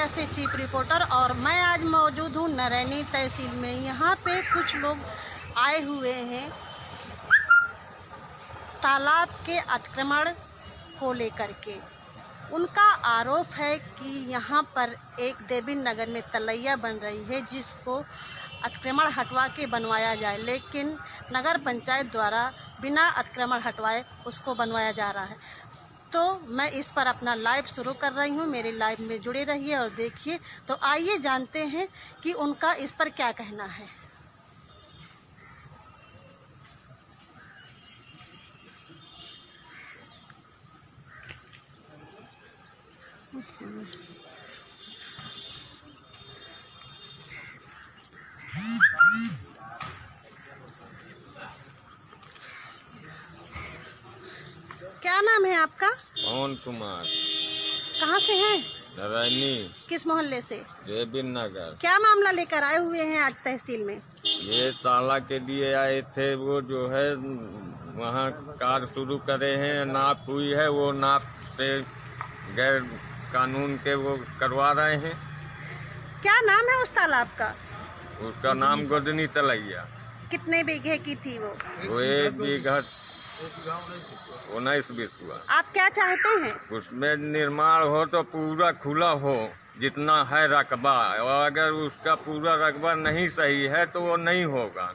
India से chief reporter. और मैं आज मौजूद हूँ नरैनी तहसील में। यहाँ पे कुछ लोग आए हुए हैं तालाब के अतिक्रमण को लेकर के। उनका आरोप है कि यहाँ पर एक देवी नगर में तलैया बन रही है जिसको अतिक्रमण हटवा के बनवाया जाए, लेकिन नगर पंचायत द्वारा बिना अतिक्रमण हटवाए उसको बनवाया जा रहा है। तो मैं इस पर अपना लाइव शुरू कर रही हूँ, मेरे लाइव में जुड़े रहिए और देखिए। तो आइए जानते हैं कि उनका इस पर क्या कहना है। क्या नाम है आपका? पवन कुमार। कहाँ से हैं? नरैनी। किस मोहल्ले से? देवी नगर। क्या मामला लेकर आए हुए हैं आज तहसील में? ये ताला के लिए आए थे, वो जो है वहाँ कार्य शुरू करे हैं, नाप हुई है, वो नाप से गैर कानून के वो करवा रहे हैं। क्या नाम है उस तालाब का? उसका नाम गोदनी तलैया। कितने बीघे की थी वो? वो 1 बीघा 19-20 हुआ। आप क्या चाहते हैं? उसमें निर्माण हो तो पूरा खुला हो जितना है रकबा, और अगर उसका पूरा रकबा नहीं सही है तो वो नहीं होगा।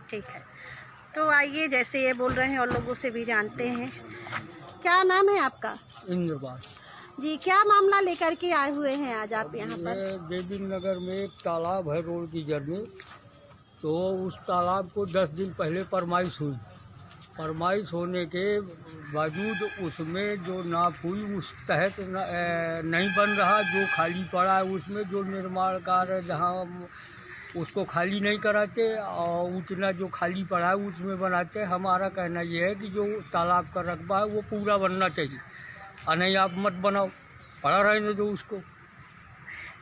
ठीक है, तो आइए जैसे ये बोल रहे हैं और लोगों से भी जानते हैं। क्या नाम है आपका? इंद्रपाल जी, क्या मामला लेकर के आए हुए हैं आज आप यहाँ पर? देवी नगर में एक तालाब है रोड की जड़ में, तो उस तालाब को 10 दिन पहले फरमाइश हुई। फरमाइश होने के बावजूद उसमें जो नाप हुई उस तहत नहीं बन रहा। जो खाली पड़ा है उसमें जो निर्माण कार्य जहाँ उसको खाली नहीं कराते और उतना जो खाली पड़ा है उसमें बनाते। हमारा कहना यह है कि जो तालाब का रकबा है वो पूरा बनना चाहिए, और नहीं आप मत बनाओ, पड़ा रहने दो उसको।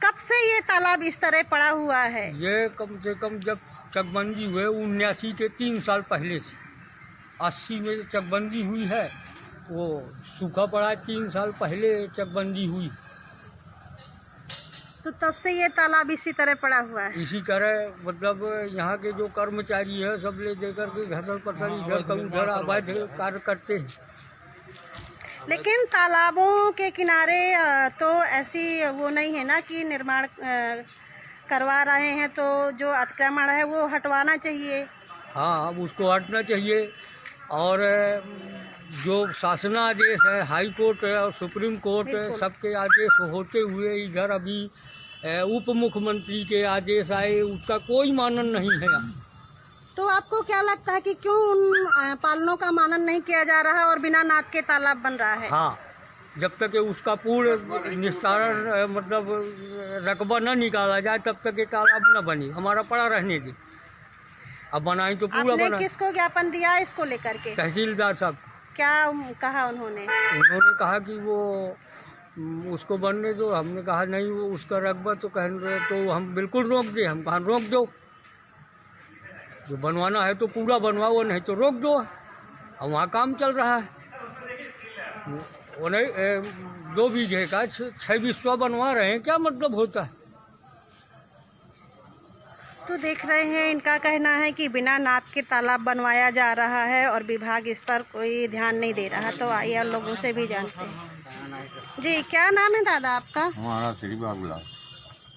कब से ये तालाब इस तरह पड़ा हुआ है? ये कम से कम जब चकबंदी हुए 79 के 3 साल पहले से, 80 में चकबंदी हुई है, वो सूखा पड़ा 3 साल पहले चकबंदी हुई। तो तब से ये तालाब इसी तरह पड़ा हुआ है? इसी तरह मतलब यहाँ के जो कर्मचारी है सब ले देकर के घसल पसल इधर का उधर अवैध कार्य करते हैं। लेकिन तालाबों के किनारे तो ऐसी वो नहीं है ना कि निर्माण करवा रहे हैं, तो जो अतिक्रमण है वो हटवाना चाहिए। हाँ, उसको हटना चाहिए। और जो शासनादेश है, हाई कोर्ट है और सुप्रीम कोर्ट है, सबके आदेश होते हुए इधर अभी उप मुख्यमंत्री के आदेश आए, उसका कोई मानन नहीं है। तो आपको क्या लगता है कि क्यों उन पालनों का मानन नहीं किया जा रहा और बिना नाप के तालाब बन रहा है? हाँ, जब तक उसका पूर्ण निस्तारण मतलब रकबा न निकाला जाए तब तक ये तालाब न बनी, हमारा पड़ा रहने दे। अब बनाई तो पूरा बना। किसको ज्ञापन दिया इसको लेकर के? तहसीलदार साहब। क्या कहा उन्होंने? उन्होंने कहा कि वो उसको बनने दो। हमने कहा नहीं, वो उसका रकबा तो कहने तो हम बिल्कुल रोक दे। हम कहा रोक दो, जो बनवाना है तो पूरा बनवाओ, नहीं तो रोक दो। अब वहाँ काम चल रहा है। वो नहीं 2 बीघे का 6 बिस्वा बनवा रहे हैं, क्या मतलब होता है? तो देख रहे हैं, इनका कहना है कि बिना नाप के तालाब बनवाया जा रहा है और विभाग इस पर कोई ध्यान नहीं दे रहा। तो आइए लोगों से भी जानते हैं। जी, क्या नाम है दादा आपका? हमारा श्री बाबूलाल।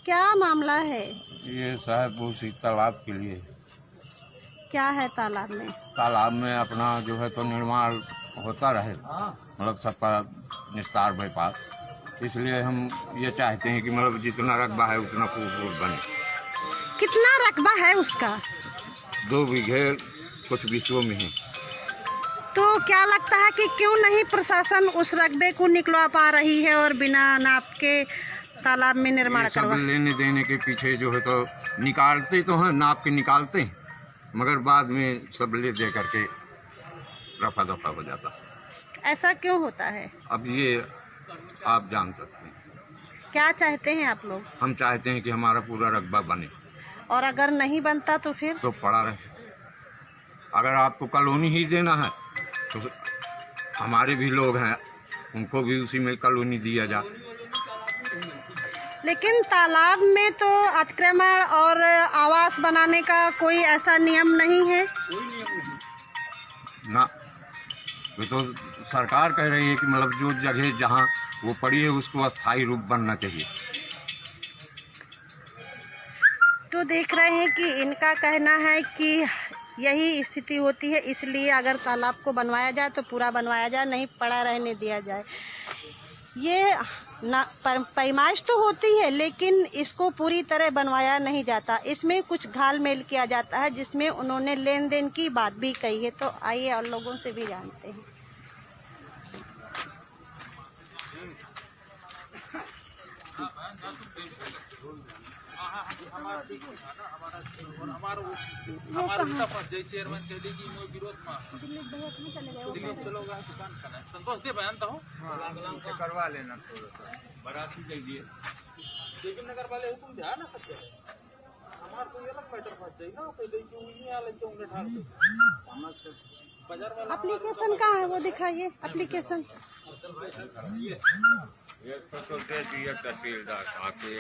क्या मामला है? ये साहब उसी तालाब के लिए। क्या है तालाब में? तालाब में अपना जो है तो निर्माण होता रहे, मतलब सबका निस्तार व्यापार। इसलिए हम ये चाहते हैं कि मतलब जितना रकबा है उतना पूर्ण बने। कितना रकबा है उसका? 2 बीघे कुछ बिस्वों में है। तो क्या लगता है कि क्यों नहीं प्रशासन उस रकबे को निकलवा पा रही है और बिना नाप के तालाब में निर्माण करवा? लेने देने के पीछे जो है तो निकालते तो हैं, नाप के निकालते हैं, मगर बाद में सब ले दे करके रफा दफा हो जाता। ऐसा क्यों होता है? अब ये आप जान सकते हैं। क्या चाहते हैं आप लोग? हम चाहते हैं कि हमारा पूरा रकबा बने, और अगर नहीं बनता तो फिर? तो पड़ा रहे। अगर आपको कॉलोनी ही देना है तो हमारे भी लोग हैं, उनको भी उसी में कॉलोनी दिया जाए। लेकिन तालाब में तो अतिक्रमण और आवास बनाने का कोई ऐसा नियम नहीं है। ना, ये तो सरकार कह रही है कि मतलब जो जगह जहाँ वो पड़ी है उसको अस्थायी रूप बनना चाहिए। तो देख रहे हैं कि इनका कहना है कि यही स्थिति होती है, इसलिए अगर तालाब को बनवाया जाए तो पूरा बनवाया जाए, नहीं पड़ा रहने दिया जाए। ये ना पैमाइश तो होती है लेकिन इसको पूरी तरह बनवाया नहीं जाता, इसमें कुछ घाल मेल किया जाता है, जिसमें उन्होंने लेन देन की बात भी कही है। तो आइए और लोगों से भी जानते हैं। करवा लेना बराती चाहिए लेकिन नगर वाले हुकुम ध्यान ना सकते हमार कोई अलग मैटर फंस जाए ना पहले क्यों नहीं आले तो उन्हें ठाक दे बाजार वाला एप्लीकेशन कहाँ है वो दिखाइए। एप्लीकेशन ये तो दे दिया तहसीलदार आके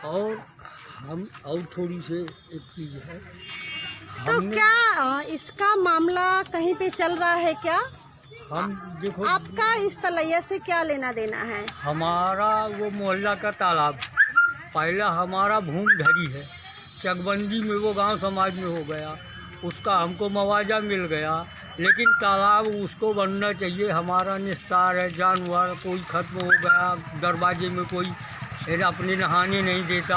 और हम और थोड़ी से एक चीज़ है, तो क्या इसका मामला कहीं पे चल रहा है क्या? हम देखो आपका इस तलैया से क्या लेना देना है? हमारा वो मोहल्ला का तालाब पहला हमारा भूमधरी है, चकबंदी में वो गांव समाज में हो गया, उसका हमको मुआवजा मिल गया, लेकिन तालाब उसको बनना चाहिए। हमारा निस्तार है, जानवर कोई खत्म हो गया, दरवाजे में कोई अपने नहाने नहीं देता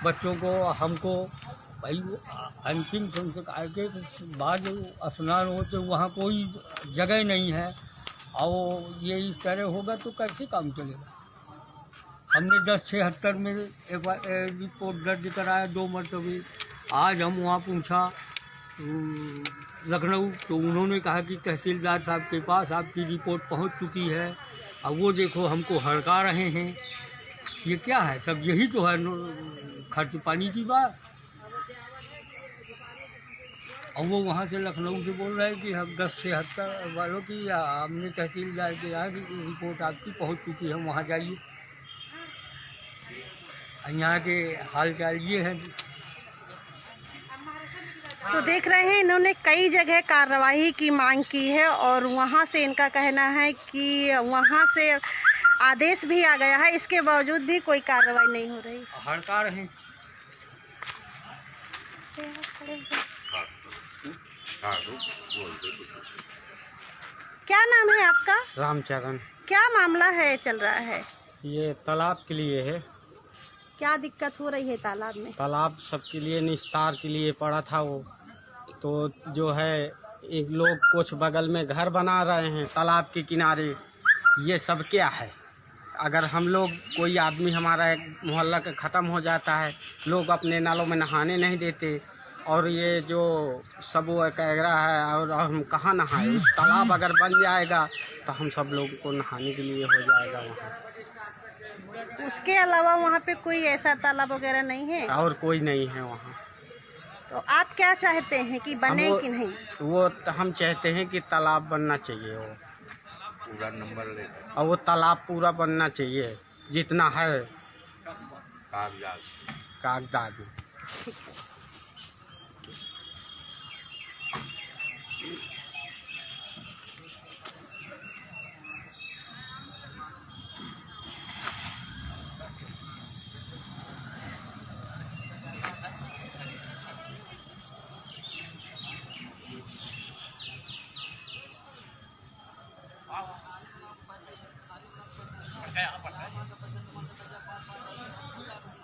बच्चों को, हमको भाई अंतिम संस्कार के बाद स्नान हो तो वहाँ कोई जगह नहीं है, और ये इस तरह होगा तो कैसे काम चलेगा। हमने 10/76 में एक बार रिपोर्ट दर्ज कराया 2 मरतबे। आज हम वहाँ पूछा लखनऊ, तो उन्होंने कहा कि तहसीलदार साहब के पास आपकी रिपोर्ट पहुँच चुकी है। अब वो देखो हमको हड़का रहे हैं, ये क्या है? सब यही तो है खर्च पानी की बात। और वो वहाँ से लखनऊ से बोल रहे हैं कि हम 10/76 वालों की हमने तहसीलदार के यहाँ की रिपोर्ट आपकी पहुँच चुकी है, वहाँ जाइए। यहाँ के हाल चाल ये है। तो देख रहे हैं इन्होंने कई जगह कार्रवाई की मांग की है, और वहाँ से इनका कहना है कि वहाँ से आदेश भी आ गया है, इसके बावजूद भी कोई कार्रवाई नहीं हो रही। हड़का रहे हैं। क्या नाम है आपका? रामचरण। क्या मामला है चल रहा है? ये तालाब के लिए है। क्या दिक्कत हो रही है तालाब में? तालाब सबके लिए निस्तार के लिए पड़ा था वो, तो जो है एक लोग कुछ बगल में घर बना रहे हैं तालाब के किनारे। ये सब क्या है? अगर हम लोग कोई आदमी हमारा एक मोहल्ला का ख़त्म हो जाता है, लोग अपने नालों में नहाने नहीं देते, और ये जो सब वो कह रहा है, और हम कहाँ नहाए? उस तालाब अगर बन जाएगा तो हम सब लोग को नहाने के लिए हो जाएगा वहाँ। उसके अलावा वहाँ पे कोई ऐसा तालाब वगैरह नहीं है? और कोई नहीं है वहाँ। तो आप क्या चाहते हैं कि बने कि नहीं? वो हम चाहते हैं कि तालाब बनना चाहिए, वो पूरा नंबर ले और वो तालाब पूरा बनना चाहिए जितना है कागजात में।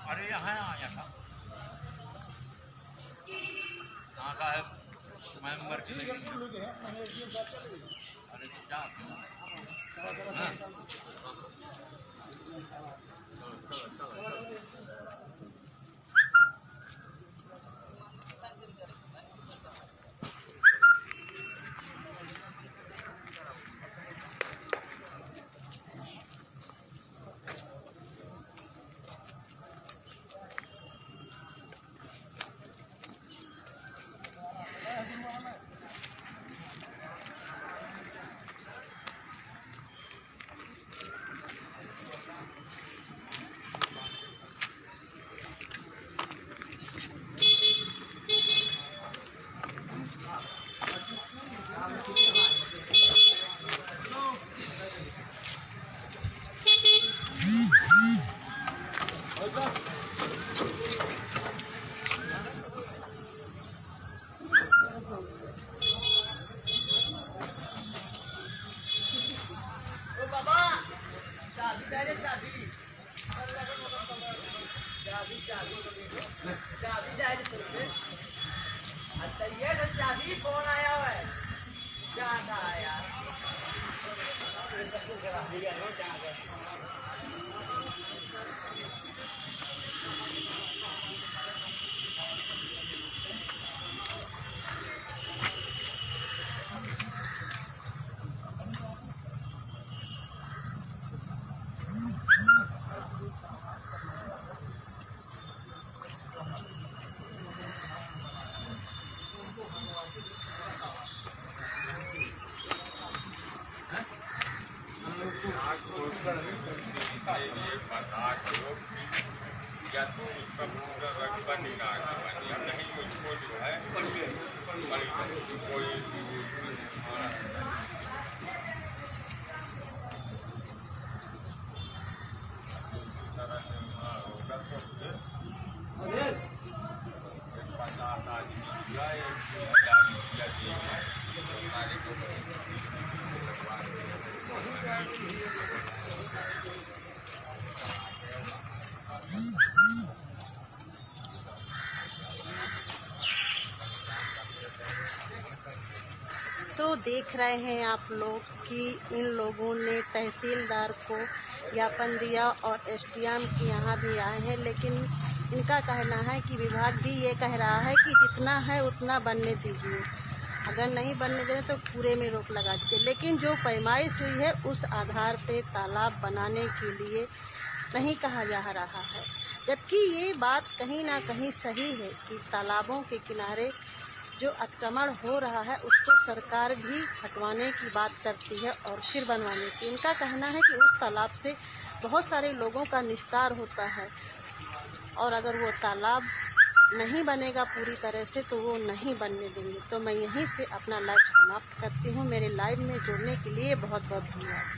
अरे यहाँ आया था यहाँ का है मेंबर की अरे क्या या तो उसका पूरा रंग बनेगा या नहीं उसको जो है कोई तो देख रहे हैं आप लोग कि इन लोगों ने तहसीलदार को ज्ञापन दिया और एसडीएम के यहाँ भी आए हैं, लेकिन इनका कहना है कि विभाग भी ये कह रहा है कि जितना है उतना बनने दीजिए, अगर नहीं बनने दें तो पूरे में रोक लगा दीजिए। लेकिन जो पैमाइश हुई है उस आधार पे तालाब बनाने के लिए नहीं कहा जा रहा है, जबकि ये बात कहीं ना कहीं सही है कि तालाबों के किनारे जो अतिक्रमण हो रहा है उसको सरकार भी हटवाने की बात करती है और फिर बनवाने की। इनका कहना है कि उस तालाब से बहुत सारे लोगों का निस्तार होता है और अगर वो तालाब नहीं बनेगा पूरी तरह से तो वो नहीं बनने देंगे। तो मैं यहीं से अपना लाइव समाप्त करती हूँ। मेरे लाइव में जुड़ने के लिए बहुत बहुत धन्यवाद।